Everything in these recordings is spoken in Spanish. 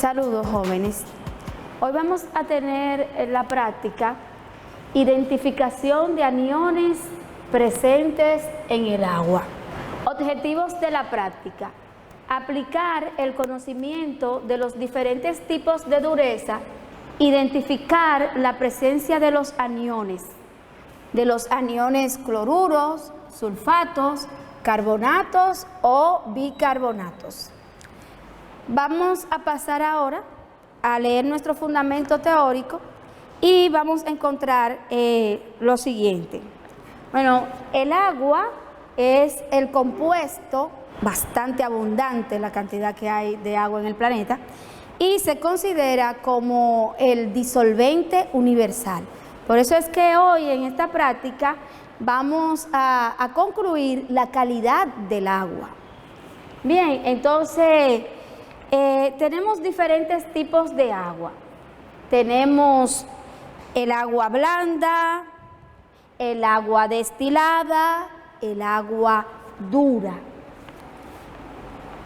Saludos, jóvenes. Hoy vamos a tener la práctica identificación de aniones presentes en el agua. Objetivos de la práctica: aplicar el conocimiento de los diferentes tipos de dureza, identificar la presencia de los aniones cloruros, sulfatos, carbonatos o bicarbonatos. Vamos a pasar ahora a leer nuestro fundamento teórico y vamos a encontrar lo siguiente. Bueno, el agua es el compuesto bastante abundante, la cantidad que hay de agua en el planeta, y se considera como el disolvente universal. Por eso es que hoy en esta práctica vamos a concluir la calidad del agua. Bien, entonces tenemos diferentes tipos de agua. Tenemos el agua blanda, el agua destilada, el agua dura.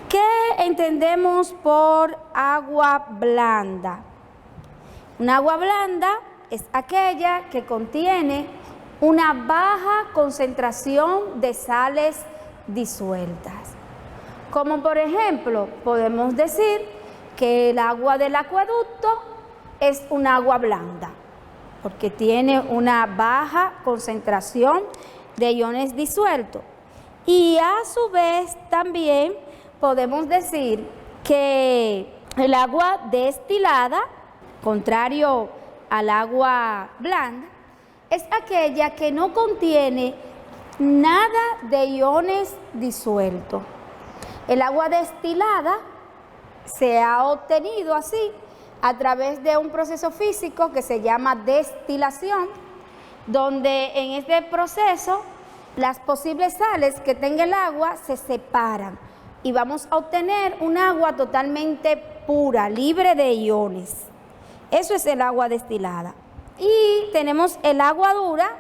¿Qué entendemos por agua blanda? Un agua blanda es aquella que contiene una baja concentración de sales disueltas. Como por ejemplo, podemos decir que el agua del acueducto es un agua blanda, porque tiene una baja concentración de iones disueltos. Y a su vez también podemos decir que el agua destilada, contrario al agua blanda, es aquella que no contiene nada de iones disueltos. El agua destilada se ha obtenido así a través de un proceso físico que se llama destilación, donde en este proceso las posibles sales que tenga el agua se separan y vamos a obtener un agua totalmente pura, libre de iones. Eso es el agua destilada. Y tenemos el agua dura,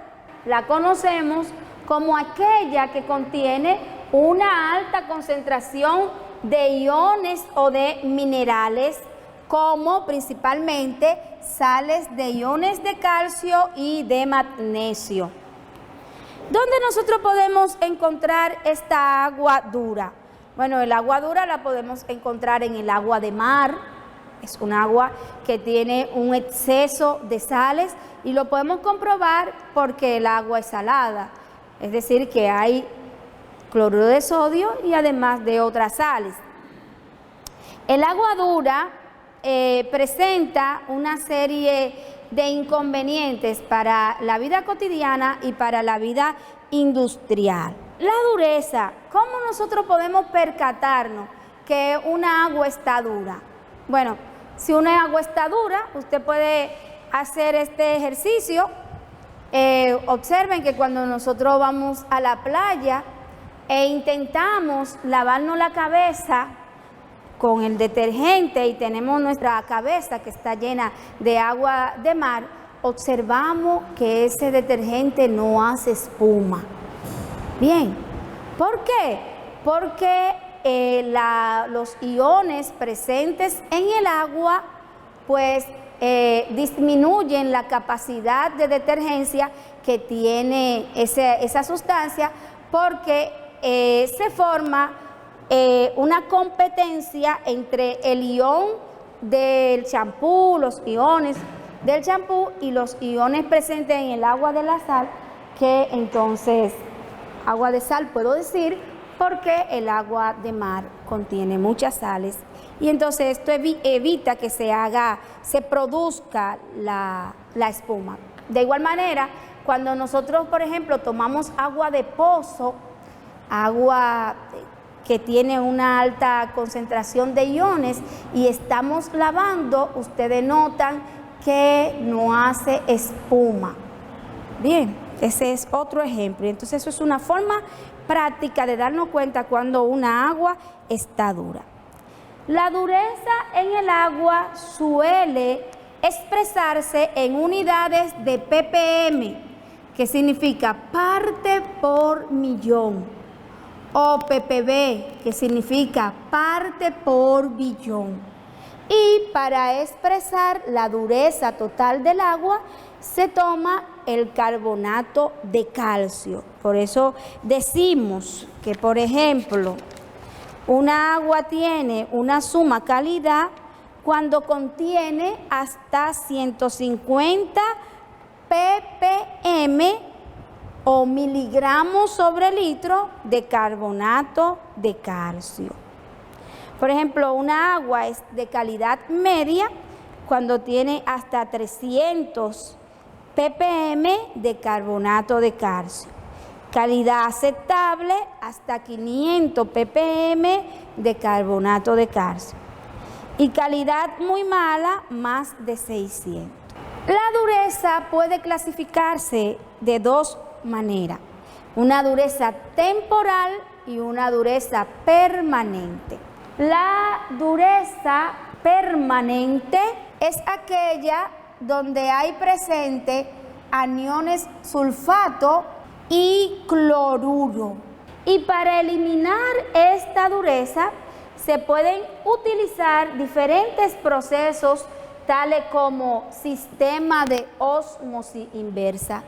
la conocemos como aquella que contiene una alta concentración de iones o de minerales, como principalmente sales de iones de calcio y de magnesio. ¿Dónde nosotros podemos encontrar esta agua dura? Bueno, el agua dura la podemos encontrar en el agua de mar. Es un agua que tiene un exceso de sales y lo podemos comprobar porque el agua es salada. Es decir, que hay cloruro de sodio y además de otras sales. El agua dura presenta una serie de inconvenientes para la vida cotidiana y para la vida industrial. La dureza, ¿cómo nosotros podemos percatarnos que una agua está dura? Bueno, si una agua está dura, usted puede hacer este ejercicio. Observen que cuando nosotros vamos a la playa e intentamos lavarnos la cabeza con el detergente y tenemos nuestra cabeza que está llena de agua de mar, observamos que ese detergente no hace espuma. Bien, ¿por qué? Porque los iones presentes en el agua pues disminuyen la capacidad de detergencia que tiene esa sustancia, porque se forma una competencia entre el ion del champú, los iones del champú y los iones presentes en el agua de la sal, que entonces, agua de sal puedo decir, porque el agua de mar contiene muchas sales y entonces esto evita que se produzca la espuma. De igual manera, cuando nosotros, por ejemplo, tomamos agua de pozo, agua que tiene una alta concentración de iones y estamos lavando, ustedes notan que no hace espuma. Bien, ese es otro ejemplo. Entonces eso es una forma práctica de darnos cuenta cuando una agua está dura. La dureza en el agua suele expresarse en unidades de ppm, que significa parte por millón, o ppb, que significa parte por billón. Y para expresar la dureza total del agua, se toma el carbonato de calcio. Por eso decimos que, por ejemplo, una agua tiene una suma calidad cuando contiene hasta 150 ppm o miligramos sobre litro de carbonato de calcio. Por ejemplo, una agua es de calidad media cuando tiene hasta 300 ppm de carbonato de calcio. Calidad aceptable hasta 500 ppm de carbonato de calcio. Y calidad muy mala, más de 600. La dureza puede clasificarse de dos maneras: una dureza temporal y una dureza permanente. La dureza permanente es aquella donde hay presente aniones sulfato y cloruro. Y para eliminar esta dureza se pueden utilizar diferentes procesos, tales como sistema de ósmosis inversa.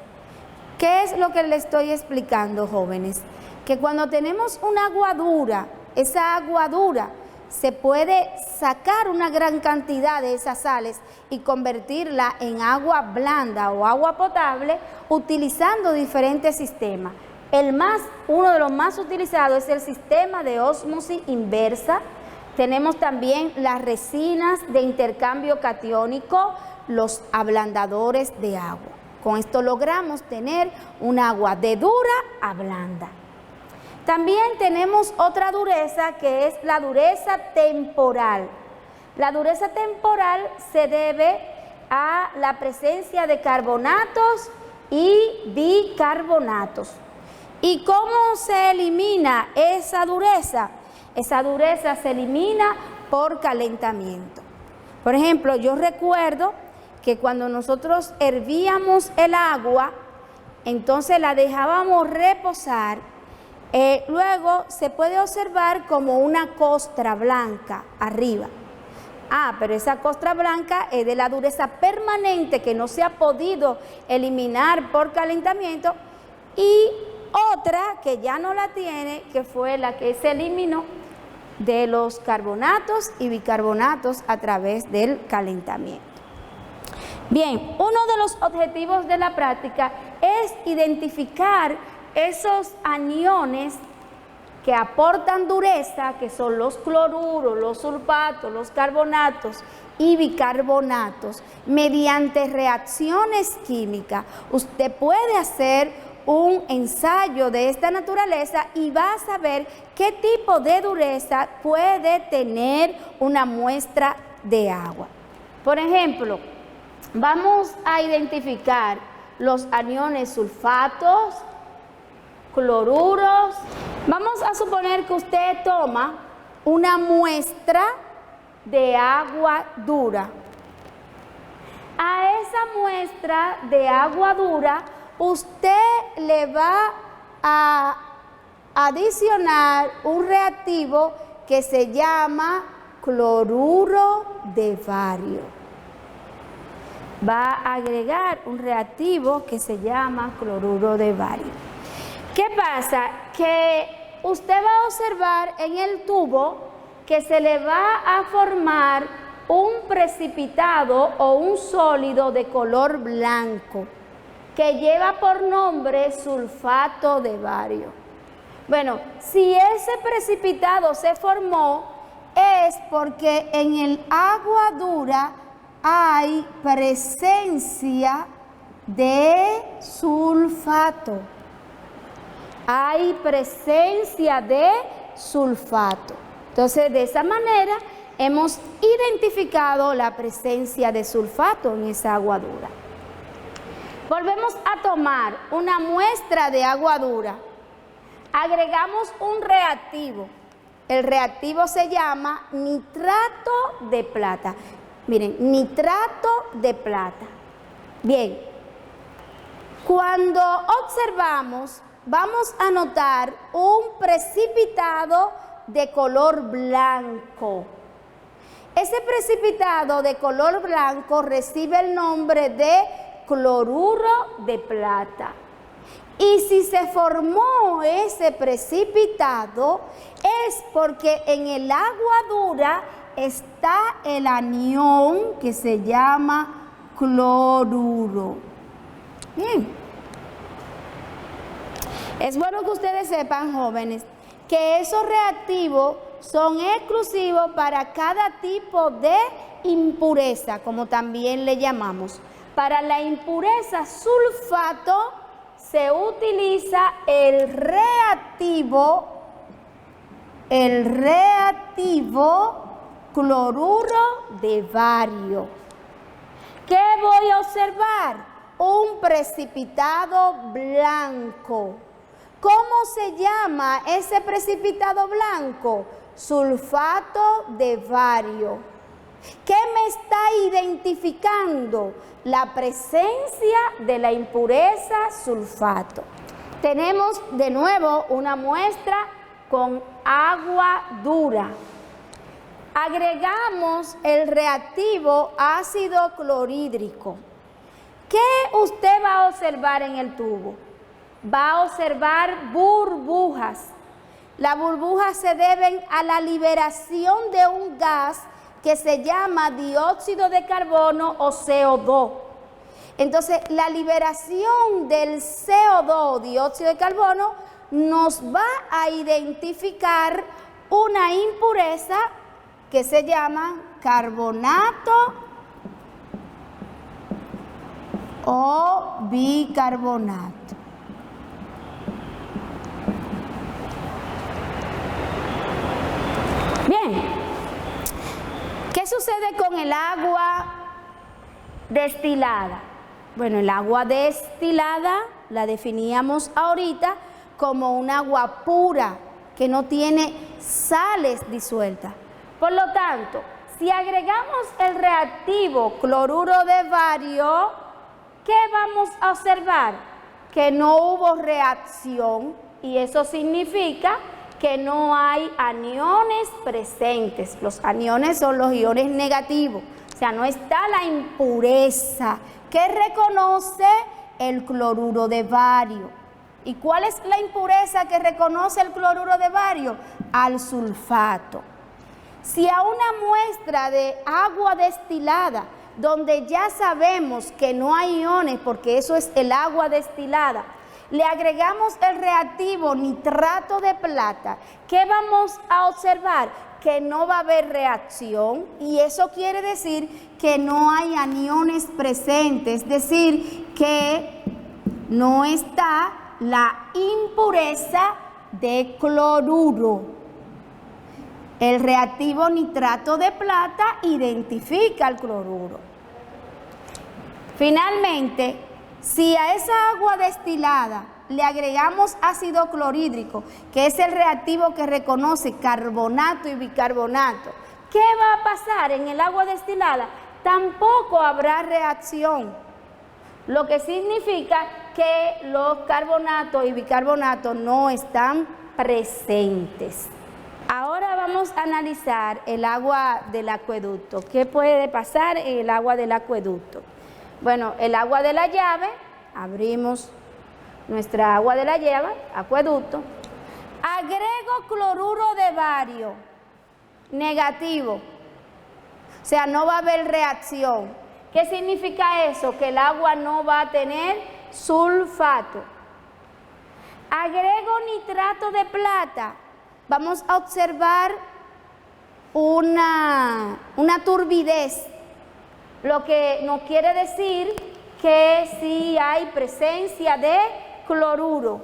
¿Qué es lo que les estoy explicando, jóvenes? Que cuando tenemos una agua dura, esa agua dura se puede sacar una gran cantidad de esas sales y convertirla en agua blanda o agua potable utilizando diferentes sistemas. Uno de los más utilizados es el sistema de ósmosis inversa. Tenemos también las resinas de intercambio catiónico, los ablandadores de agua. Con esto logramos tener un agua de dura a blanda. También tenemos otra dureza, que es la dureza temporal. La dureza temporal se debe a la presencia de carbonatos y bicarbonatos. ¿Y cómo se elimina esa dureza? Esa dureza se elimina por calentamiento. Por ejemplo, yo recuerdo que cuando nosotros hervíamos el agua, entonces la dejábamos reposar. Luego se puede observar como una costra blanca arriba. Pero esa costra blanca es de la dureza permanente que no se ha podido eliminar por calentamiento, y otra que ya no la tiene, que fue la que se eliminó de los carbonatos y bicarbonatos a través del calentamiento. Bien, uno de los objetivos de la práctica es identificar esos aniones que aportan dureza, que son los cloruros, los sulfatos, los carbonatos y bicarbonatos. Mediante reacciones químicas, usted puede hacer un ensayo de esta naturaleza y va a saber qué tipo de dureza puede tener una muestra de agua. Por ejemplo, vamos a identificar los aniones sulfatos, cloruros. Vamos a suponer que usted toma una muestra de agua dura. A esa muestra de agua dura, usted le va a adicionar un reactivo que se llama cloruro de bario. Va a agregar un reactivo que se llama cloruro de bario. ¿Qué pasa? Que usted va a observar en el tubo que se le va a formar un precipitado o un sólido de color blanco que lleva por nombre sulfato de bario. Bueno, si ese precipitado se formó, es porque en el agua dura hay presencia de sulfato. Hay presencia de sulfato. Entonces, de esa manera hemos identificado la presencia de sulfato en esa agua dura. Volvemos a tomar una muestra de agua dura. Agregamos un reactivo. El reactivo se llama nitrato de plata. Miren, nitrato de plata. Bien, cuando observamos, vamos a notar un precipitado de color blanco. ese precipitado de color blanco recibe el nombre de cloruro de plata. Y si se formó ese precipitado es porque en el agua dura está el anión que se llama cloruro. Bien. Es bueno que ustedes sepan, jóvenes, que esos reactivos son exclusivos para cada tipo de impureza, como también le llamamos. Para la impureza sulfato se utiliza el reactivo cloruro de bario. ¿Qué voy a observar? Un precipitado blanco. ¿Cómo se llama ese precipitado blanco? Sulfato de bario. ¿Qué me está identificando? La presencia de la impureza sulfato. Tenemos de nuevo una muestra con agua dura. Agregamos el reactivo ácido clorhídrico. ¿Qué usted va a observar en el tubo? Va a observar burbujas. Las burbujas se deben a la liberación de un gas que se llama dióxido de carbono o CO2. Entonces, la liberación del CO2, dióxido de carbono, nos va a identificar una impureza que se llama carbonato o bicarbonato. Bien, ¿qué sucede con el agua destilada? Bueno, el agua destilada la definíamos ahorita como un agua pura que no tiene sales disueltas. Por lo tanto, si agregamos el reactivo cloruro de bario, ¿qué vamos a observar? Que no hubo reacción y eso significa que no hay aniones presentes. Los aniones son los iones negativos, o sea, no está la impureza que reconoce el cloruro de bario. ¿Y cuál es la impureza que reconoce el cloruro de bario? Al sulfato. Si a una muestra de agua destilada, donde ya sabemos que no hay iones, porque eso es el agua destilada, le agregamos el reactivo nitrato de plata, ¿qué vamos a observar? Que no va a haber reacción y eso quiere decir que no hay aniones presentes, es decir, que no está la impureza de cloruro. El reactivo nitrato de plata identifica el cloruro. Finalmente, si a esa agua destilada le agregamos ácido clorhídrico, que es el reactivo que reconoce carbonato y bicarbonato, ¿qué va a pasar en el agua destilada? Tampoco habrá reacción, lo que significa que los carbonatos y bicarbonatos no están presentes. Ahora vamos a analizar el agua del acueducto. ¿Qué puede pasar en el agua del acueducto? Bueno, el agua de la llave, abrimos nuestra agua de la llave, acueducto, agrego cloruro de bario, negativo, o sea, no va a haber reacción. ¿Qué significa eso? Que el agua no va a tener sulfato. Agrego nitrato de plata, vamos a observar una turbidez, lo que nos quiere decir que si hay presencia de cloruro.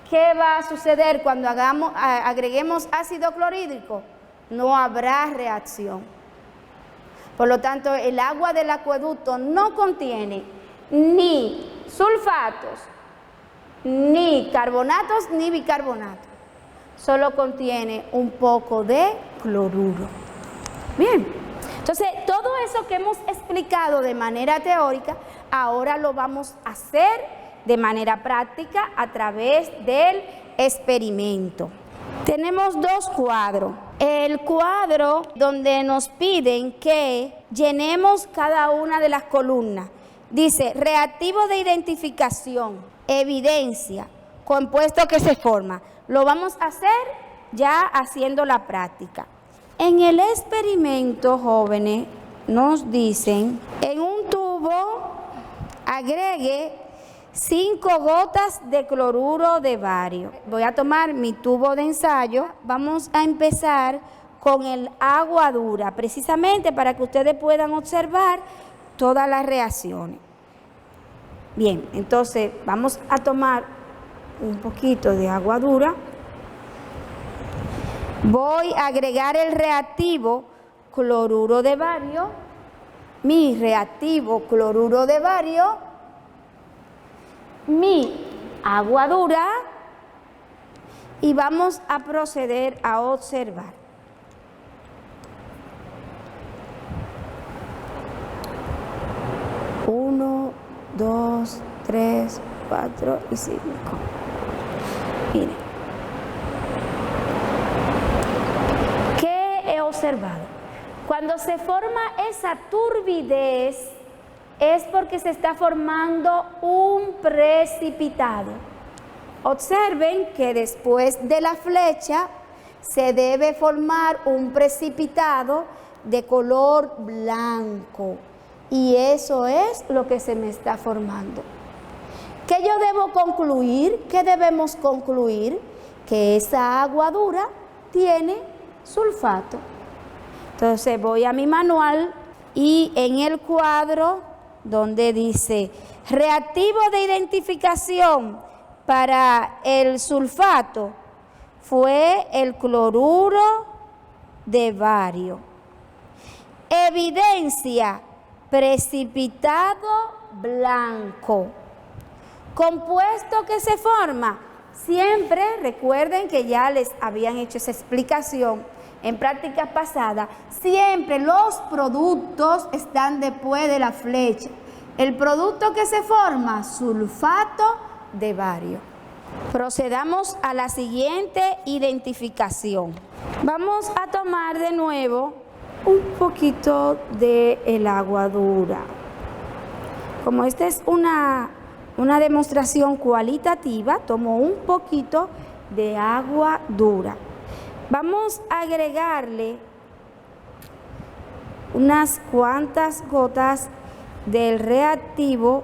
¿Qué va a suceder cuando agreguemos ácido clorhídrico? No habrá reacción. Por lo tanto, el agua del acueducto no contiene ni sulfatos, ni carbonatos, ni bicarbonatos. Solo contiene un poco de cloruro. Bien. Entonces, todo eso que hemos explicado de manera teórica, ahora lo vamos a hacer de manera práctica a través del experimento. Tenemos dos cuadros. El cuadro donde nos piden que llenemos cada una de las columnas. Dice, reactivo de identificación, evidencia, compuesto que se forma. Lo vamos a hacer ya haciendo la práctica. En el experimento, jóvenes, nos dicen, en un tubo agregue 5 gotas de cloruro de bario. Voy a tomar mi tubo de ensayo. Vamos a empezar con el agua dura, precisamente para que ustedes puedan observar todas las reacciones. Bien, entonces vamos a tomar un poquito de agua dura. Voy a agregar el reactivo cloruro de bario, mi reactivo cloruro de bario, mi agua dura y vamos a proceder a observar. Uno, 2, 3, 4 y 5. Miren. ¿Qué he observado? Cuando se forma esa turbidez es porque se está formando un precipitado. Observen que después de la flecha se debe formar un precipitado de color blanco. Y eso es lo que se me está formando. ¿Qué yo debo concluir? ¿Qué debemos concluir? Que esa agua dura tiene sulfato. Entonces voy a mi manual y en el cuadro donde dice reactivo de identificación para el sulfato fue el cloruro de bario. Evidencia, precipitado blanco. Compuesto que se forma, siempre recuerden que ya les habían hecho esa explicación en prácticas pasadas, siempre los productos están después de la flecha. El producto que se forma, sulfato de bario. Procedamos a la siguiente identificación. Vamos a tomar de nuevo un poquito del agua dura. Como esta es una demostración cualitativa, tomo un poquito de agua dura. Vamos a agregarle unas cuantas gotas del reactivo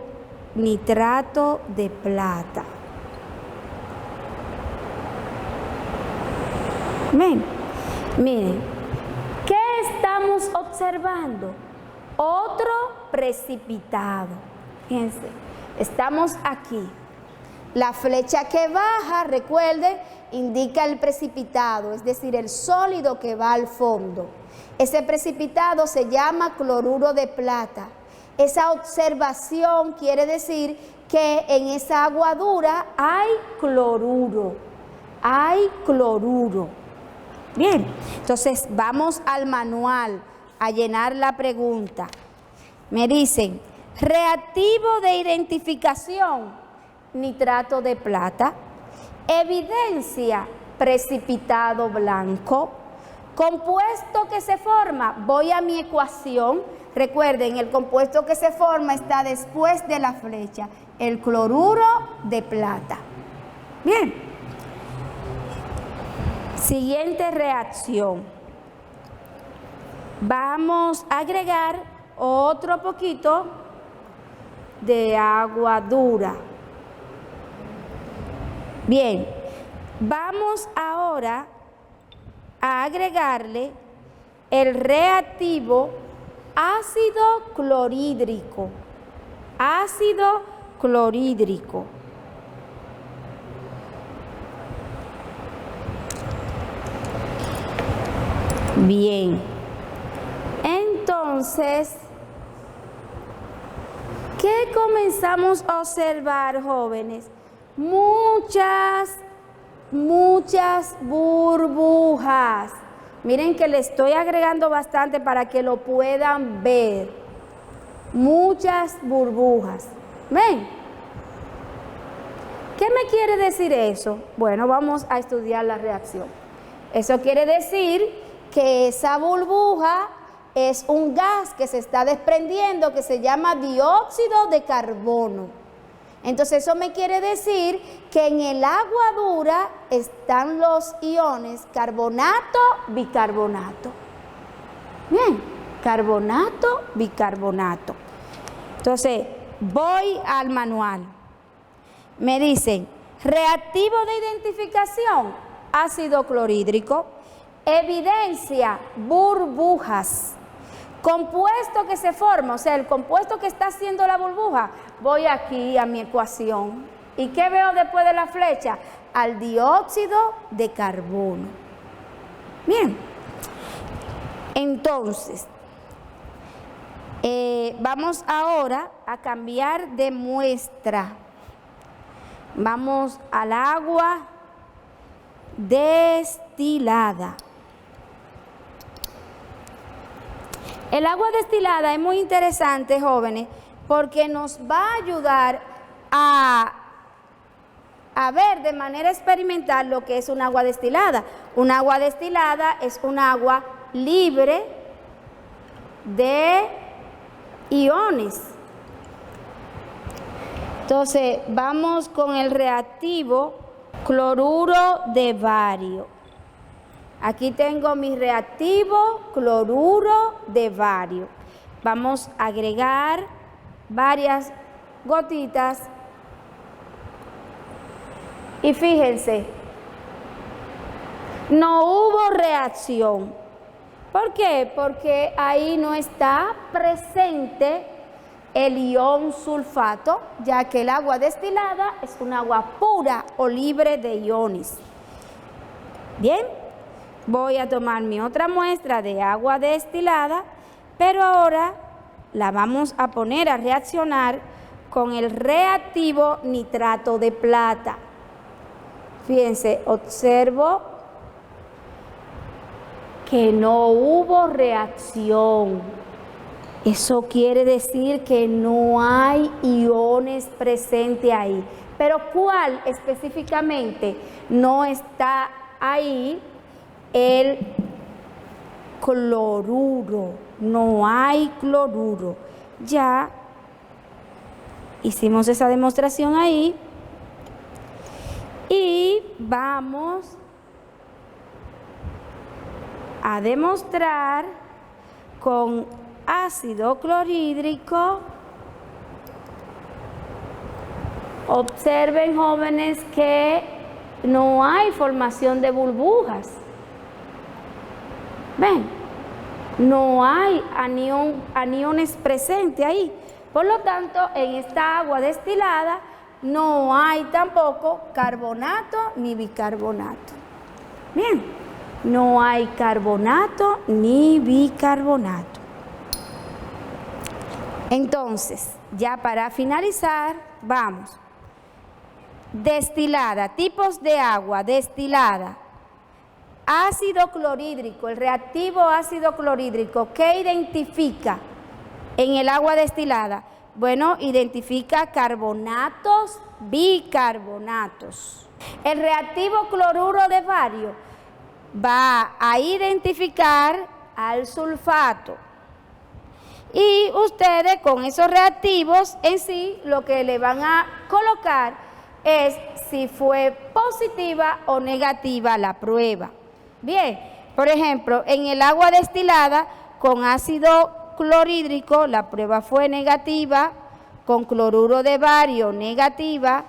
nitrato de plata. Miren, ¿qué estamos observando? Otro precipitado. Fíjense, estamos aquí. La flecha que baja, recuerden, indica el precipitado, es decir, el sólido que va al fondo. Ese precipitado se llama cloruro de plata. Esa observación quiere decir que en esa agua dura hay cloruro. Hay cloruro. Bien, entonces vamos al manual a llenar la pregunta. Me dicen, reactivo de identificación, nitrato de plata. Evidencia, precipitado blanco. Compuesto que se forma, voy a mi ecuación. Recuerden, el compuesto que se forma está después de la flecha, el cloruro de plata. Bien. Siguiente reacción. Vamos a agregar otro poquito de agua dura. Bien, vamos ahora a agregarle el reactivo ácido clorhídrico. Ácido clorhídrico. Bien, entonces, ¿qué comenzamos a observar, jóvenes? Muchas burbujas. Miren que le estoy agregando bastante para que lo puedan ver. Muchas burbujas. ¿Ven? ¿Qué me quiere decir eso? Bueno, vamos a estudiar la reacción. Eso quiere decir que esa burbuja es un gas que se está desprendiendo que se llama dióxido de carbono. Entonces eso me quiere decir que en el agua dura están los iones carbonato, bicarbonato. Bien, carbonato, bicarbonato. Entonces voy al manual. Me dicen, reactivo de identificación, ácido clorhídrico, evidencia burbujas. Compuesto que se forma, o sea, el compuesto que está haciendo la burbuja, voy aquí a mi ecuación. ¿Y qué veo después de la flecha? Al dióxido de carbono. Bien. Entonces, vamos ahora a cambiar de muestra. Vamos al agua destilada. El agua destilada es muy interesante, jóvenes, porque nos va a ayudar a ver de manera experimental lo que es un agua destilada. Un agua destilada es un agua libre de iones. Entonces, vamos con el reactivo cloruro de bario. Aquí tengo mi reactivo cloruro de bario. Vamos a agregar varias gotitas. Y fíjense, no hubo reacción. ¿Por qué? Porque ahí no está presente el ion sulfato, ya que el agua destilada es un agua pura o libre de iones. Bien, voy a tomar mi otra muestra de agua destilada, pero ahora la vamos a poner a reaccionar con el reactivo nitrato de plata. Fíjense, observo que no hubo reacción. Eso quiere decir que no hay iones presentes ahí. Pero ¿cuál específicamente? No está ahí el cloruro. No hay cloruro. Ya hicimos esa demostración ahí. Y vamos a demostrar con ácido clorhídrico. Observen, jóvenes, que no hay formación de burbujas. ¿Ven? No hay aniones presentes ahí. Por lo tanto, en esta agua destilada no hay tampoco carbonato ni bicarbonato. Bien, no hay carbonato ni bicarbonato. Entonces, ya para finalizar, vamos. Destilada, tipos de agua destilada. Ácido clorhídrico, el reactivo ácido clorhídrico, ¿qué identifica en el agua destilada? Bueno, identifica carbonatos, bicarbonatos. El reactivo cloruro de bario va a identificar al sulfato. Y ustedes con esos reactivos en sí lo que le van a colocar es si fue positiva o negativa la prueba. Bien, por ejemplo, en el agua destilada con ácido clorhídrico la prueba fue negativa, con cloruro de bario negativa,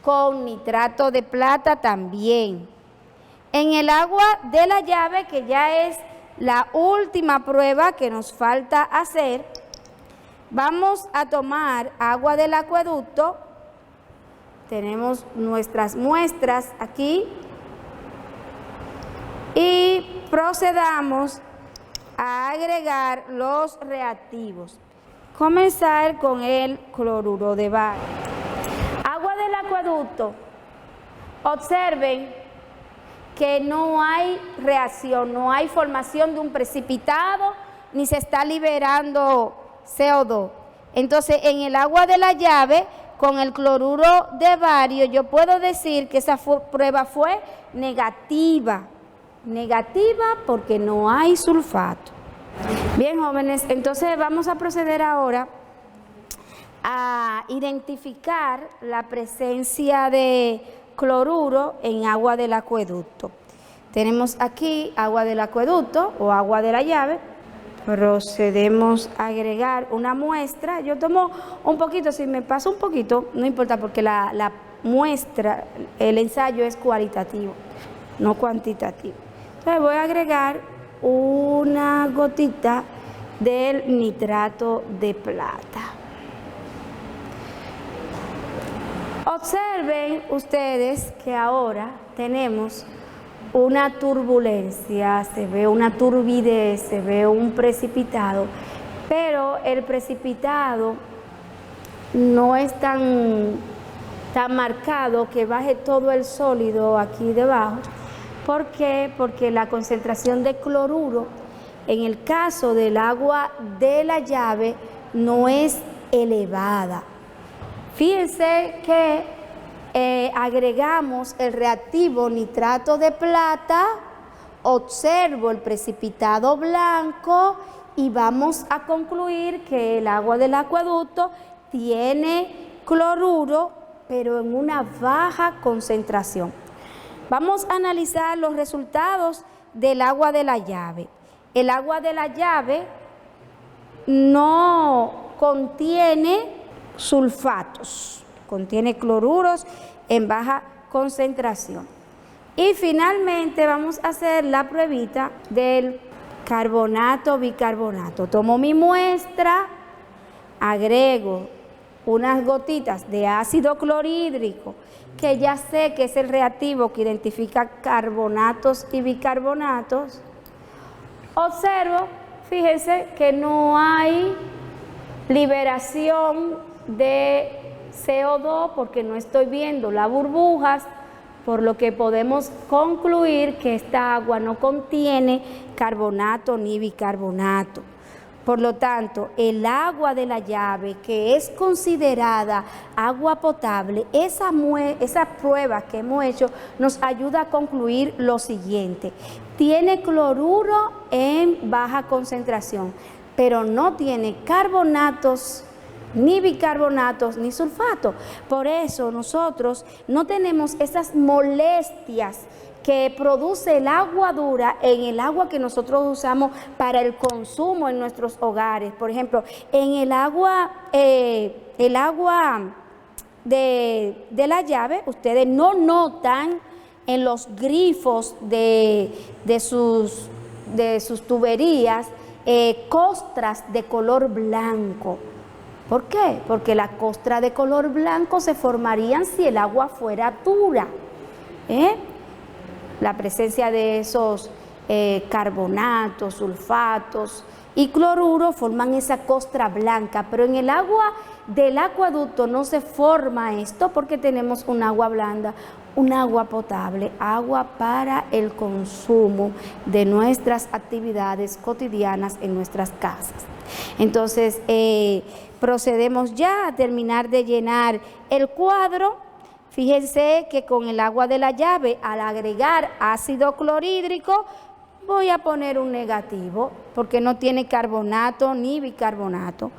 con nitrato de plata también. En el agua de la llave, que ya es la última prueba que nos falta hacer, vamos a tomar agua del acueducto. Tenemos nuestras muestras aquí y procedamos a agregar los reactivos. Comenzar con el cloruro de bario. Agua del acueducto. Observen que no hay reacción, no hay formación de un precipitado, ni se está liberando CO2. Entonces, en el agua de la llave, con el cloruro de bario, yo puedo decir que esa prueba fue negativa. negativa porque no hay sulfato. Bien, jóvenes, entonces vamos a proceder ahora a identificar la presencia de cloruro en agua del acueducto. Tenemos aquí agua del acueducto o agua de la llave. Procedemos a agregar una muestra. Yo tomo un poquito, si me paso un poquito, no importa porque la muestra, el ensayo es cualitativo, no cuantitativo. Entonces voy a agregar una gotita del nitrato de plata. Observen ustedes que ahora tenemos una turbulencia, se ve una turbidez, se ve un precipitado, pero el precipitado no es tan marcado que baje todo el sólido aquí debajo. ¿Por qué? Porque la concentración de cloruro en el caso del agua de la llave no es elevada. Fíjense que agregamos el reactivo nitrato de plata, observo el precipitado blanco y vamos a concluir que el agua del acueducto tiene cloruro, pero en una baja concentración. Vamos a analizar los resultados del agua de la llave. El agua de la llave no contiene sulfatos, contiene cloruros en baja concentración. Y finalmente vamos a hacer la pruebita del carbonato bicarbonato. Tomo mi muestra, agrego unas gotitas de ácido clorhídrico, que ya sé que es el reactivo que identifica carbonatos y bicarbonatos. Observo, fíjense que no hay liberación de CO2 porque no estoy viendo las burbujas, por lo que podemos concluir que esta agua no contiene carbonato ni bicarbonato. Por lo tanto, el agua de la llave, que es considerada agua potable, esa prueba que hemos hecho nos ayuda a concluir lo siguiente: tiene cloruro en baja concentración, pero no tiene carbonatos, ni bicarbonatos, ni sulfato. Por eso nosotros no tenemos esas molestias que produce el agua dura en el agua que nosotros usamos para el consumo en nuestros hogares. Por ejemplo, en el agua de la llave, ustedes no notan en los grifos de sus tuberías costras de color blanco. ¿Por qué? Porque las costras de color blanco se formarían si el agua fuera dura. La presencia de esos carbonatos, sulfatos y cloruro forman esa costra blanca, pero en el agua del acueducto no se forma esto porque tenemos un agua blanda, un agua potable, agua para el consumo de nuestras actividades cotidianas en nuestras casas. Entonces, procedemos ya a terminar de llenar el cuadro. Fíjense que con el agua de la llave, al agregar ácido clorhídrico, voy a poner un negativo, porque no tiene carbonato ni bicarbonato.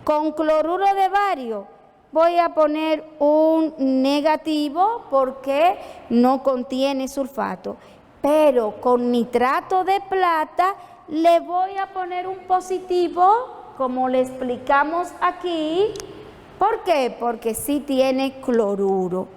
Con cloruro de bario, voy a poner un negativo, porque no contiene sulfato. Pero con nitrato de plata, le voy a poner un positivo, como le explicamos aquí. ¿Por qué? Porque sí tiene cloruro.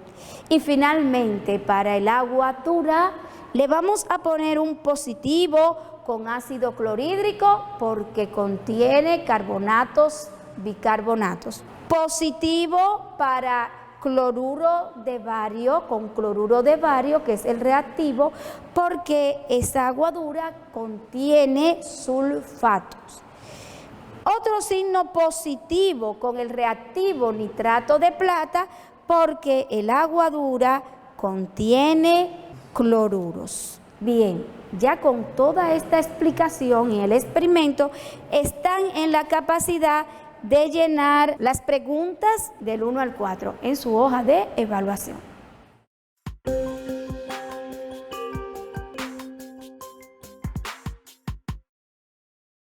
Y finalmente, para el agua dura, le vamos a poner un positivo con ácido clorhídrico porque contiene carbonatos, bicarbonatos. Positivo para cloruro de bario, con cloruro de bario, que es el reactivo, porque esa agua dura contiene sulfatos. Otro signo positivo con el reactivo nitrato de plata, porque el agua dura contiene cloruros. Bien, ya con toda esta explicación y el experimento, están en la capacidad de llenar las preguntas del 1 al 4 en su hoja de evaluación.